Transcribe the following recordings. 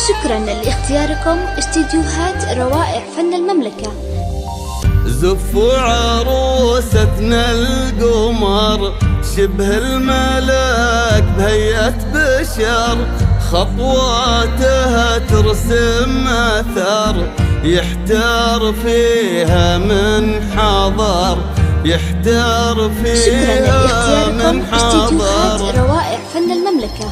شكرا لاختياركم استديوهات روائع فن المملكة. زفوا عروستنا القمر شبه الملاك بهيئة بشر، خطواتها ترسم آثار يحتار فيها من حضر، يحتار فيها من حضر. روائع فن المملكة.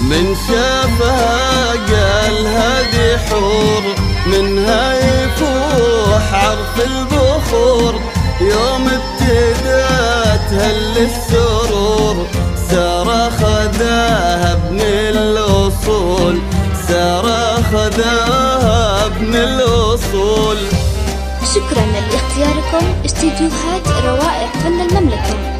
من شافها قال هذه حور، منها يفوح عرف البخور، يوم ابتدات هل السرور سار خذاها ابن الأصول، سار خذاها ابن الأصول. شكرا لاختياركم استديوهات روائع فن المملكة.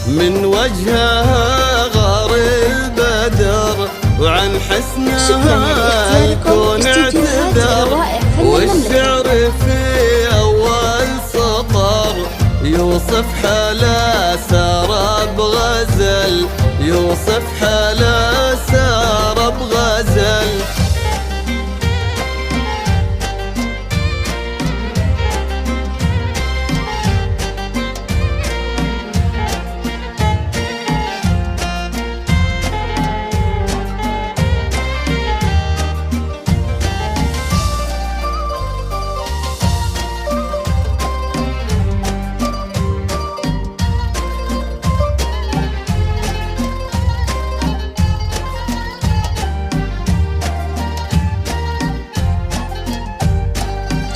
من وجهها غار البدر وعن حسنها يكون اعتذر، والشعر في أول سطر يوصف حلا سار بغزل، يوصف حلا سار بغزل.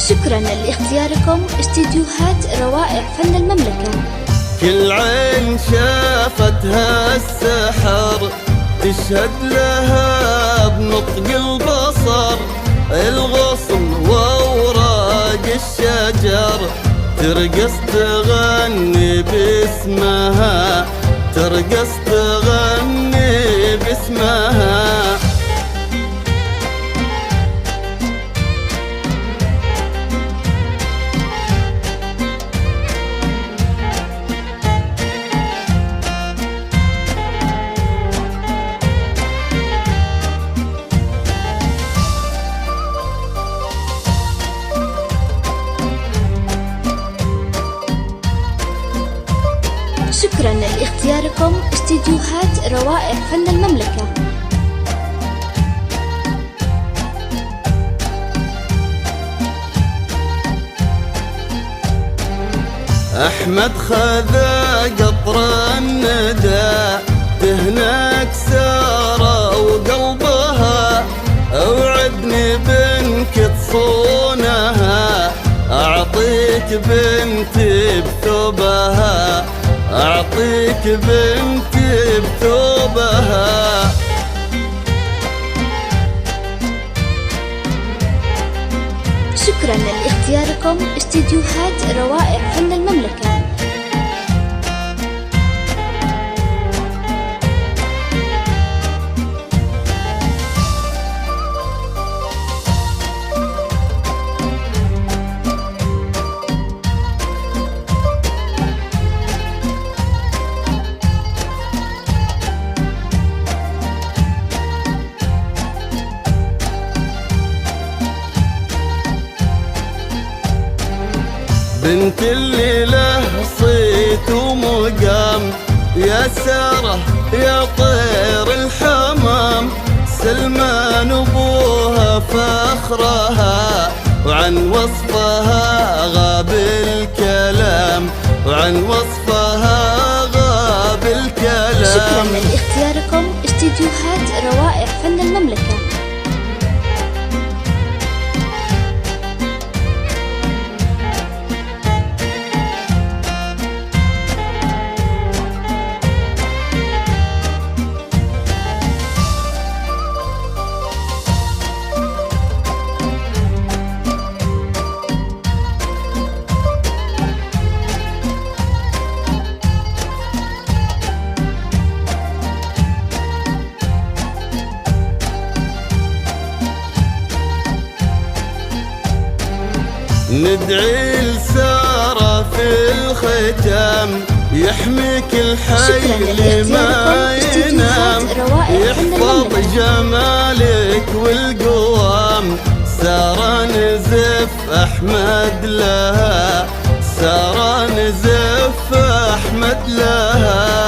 شكرا لاختياركم استديوهات روائع فن المملكة. كل عين شافتها السحر تشهد لها بنطق البصر، الغصن وأوراق الشجر ترقص تغني باسمها، ترقص تغني باسمها. شكرا لاختياركم استديوهات روائع فن المملكة. أحمد خذا قطر الندى تهناك سارة وقلبها، أوعدني بنك تصونها أعطيك بنتي بثوبها، أعطيك بنتي بثوبها. شكرا لاختياركم استديوهات روائع فن المملكة. بنت اللي له صيت ومقام، يا سارة يا طير الحمام، سلمان ابوها فاخرها وعن وصفها غاب الكلام، وعن وصفها غاب الكلام. شكرا لاختياركم استديوهات روائع فن المملكة. ندعي لسارة في الختام يحميك الحي ما ينام، يحفظ جمالك والقوام. سارة نزف أحمد لها، سارة نزف أحمد لها.